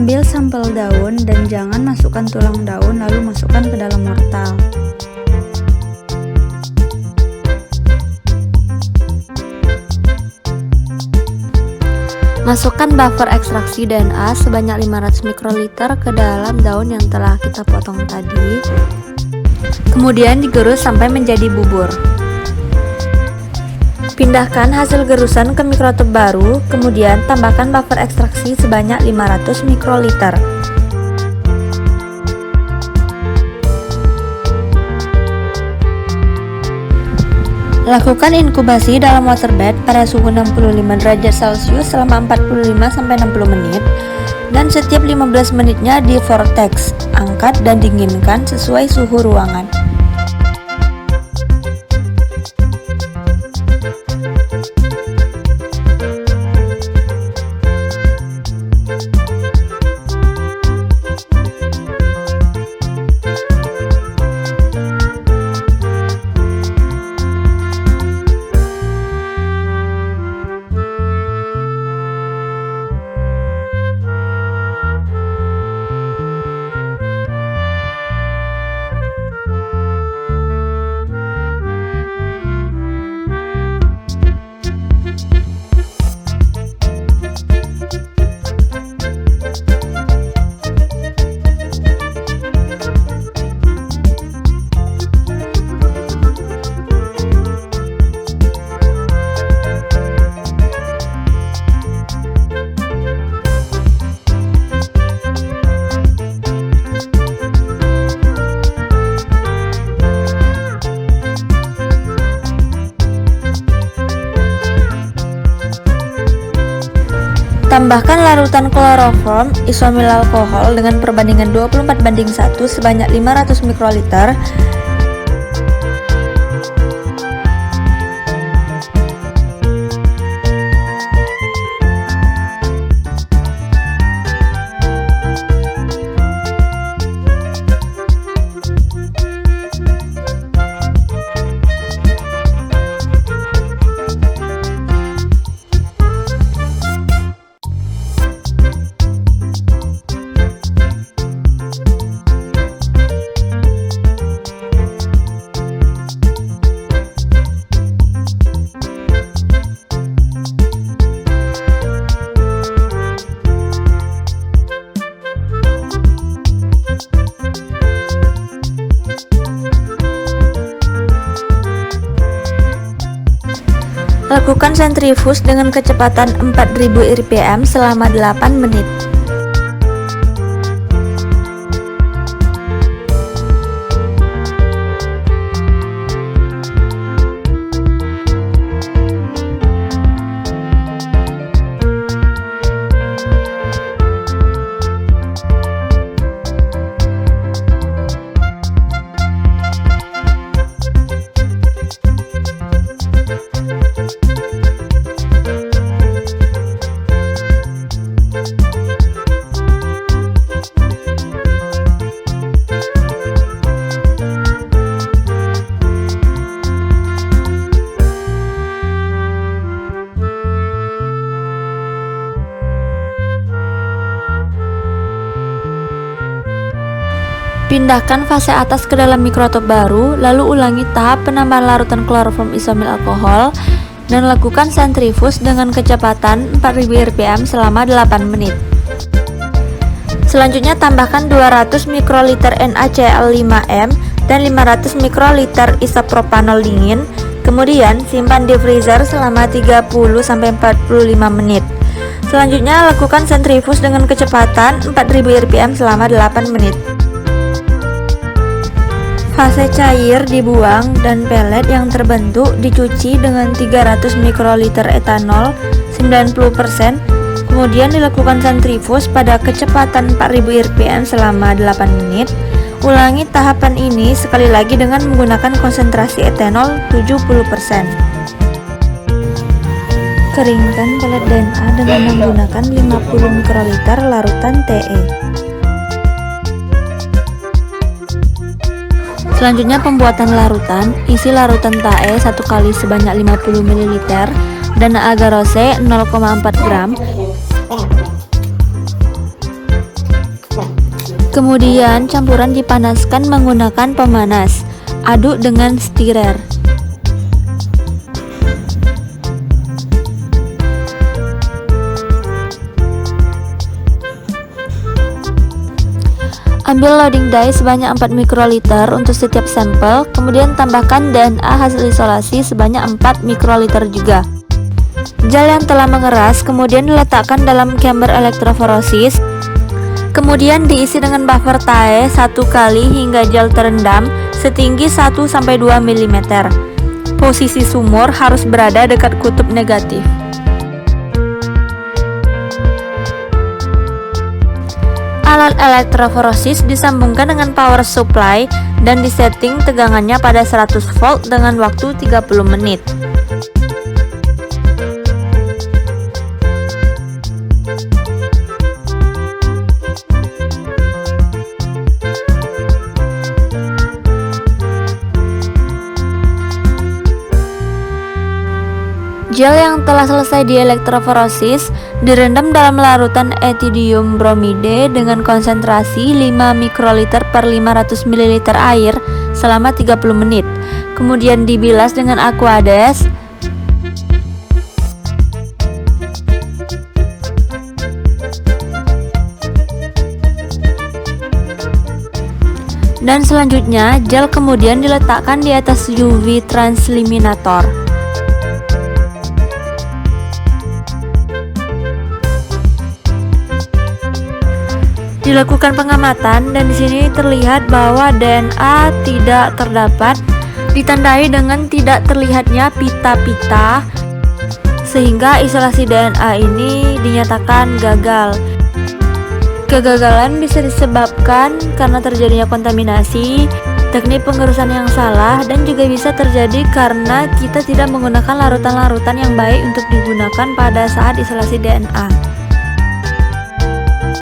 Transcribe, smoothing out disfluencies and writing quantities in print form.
Ambil sampel daun dan jangan masukkan tulang daun lalu masukkan ke dalam wortel. Masukkan buffer ekstraksi DNA sebanyak 500 mikroliter ke dalam daun yang telah kita potong tadi. Kemudian digerus sampai menjadi bubur. Pindahkan hasil gerusan ke mikrotub baru, kemudian tambahkan buffer ekstraksi sebanyak 500 mikroliter. Lakukan inkubasi dalam waterbed pada suhu 65 derajat Celcius selama 45-60 menit dan setiap 15 menitnya di vortex, angkat dan dinginkan sesuai suhu ruangan. Tambahkan larutan kloroform isomil alkohol dengan perbandingan 24:1 sebanyak 500 mikroliter. Lakukan sentrifus dengan kecepatan 4000 rpm selama 8 menit. Pindahkan fase atas ke dalam mikrotop baru, lalu ulangi tahap penambahan larutan kloroform isomil alkohol dan lakukan sentrifus dengan kecepatan 4000 rpm selama 8 menit. Selanjutnya tambahkan 200 mikroliter NaCl5m dan 500 mikroliter isopropanol dingin, kemudian simpan di freezer selama 30-45 menit. Selanjutnya lakukan sentrifus dengan kecepatan 4000 rpm selama 8 menit. Fase cair dibuang dan pelet yang terbentuk dicuci dengan 300 mikroliter etanol 90%, kemudian dilakukan sentrifus pada kecepatan 4000 rpm selama 8 menit. Ulangi tahapan ini sekali lagi dengan menggunakan konsentrasi etanol 70%. Keringkan pelet DNA dengan menggunakan 50 mikroliter larutan TE. Selanjutnya pembuatan larutan. Isi larutan TAE 1 kali sebanyak 50 ml dan agarose 0,4 gram. Kemudian campuran dipanaskan menggunakan pemanas. Aduk dengan stirrer. Ambil loading die sebanyak 4 mikroliter untuk setiap sampel, kemudian tambahkan DNA hasil isolasi sebanyak 4 mikroliter juga. Gel yang telah mengeras kemudian diletakkan dalam chamber elektroforosis, kemudian diisi dengan buffer tae 1 kali hingga gel terendam setinggi 1-2 mm. Posisi sumur harus berada dekat kutub negatif. Alat elektroforosis disambungkan dengan power supply dan disetting tegangannya pada 100 volt dengan waktu 30 menit. Gel yang telah selesai dielektroforosis direndam dalam larutan ethidium bromide dengan konsentrasi 5 mikroliter per 500 ml air selama 30 menit. Kemudian dibilas dengan Aquades. Dan selanjutnya gel kemudian diletakkan di atas UV transliminator. Dilakukan pengamatan dan di sini terlihat bahwa DNA tidak terdapat, ditandai dengan tidak terlihatnya pita-pita, sehingga isolasi DNA ini dinyatakan gagal. Kegagalan bisa disebabkan karena terjadinya kontaminasi, teknik pengerusan yang salah, dan juga bisa terjadi karena kita tidak menggunakan larutan-larutan yang baik untuk digunakan pada saat isolasi DNA.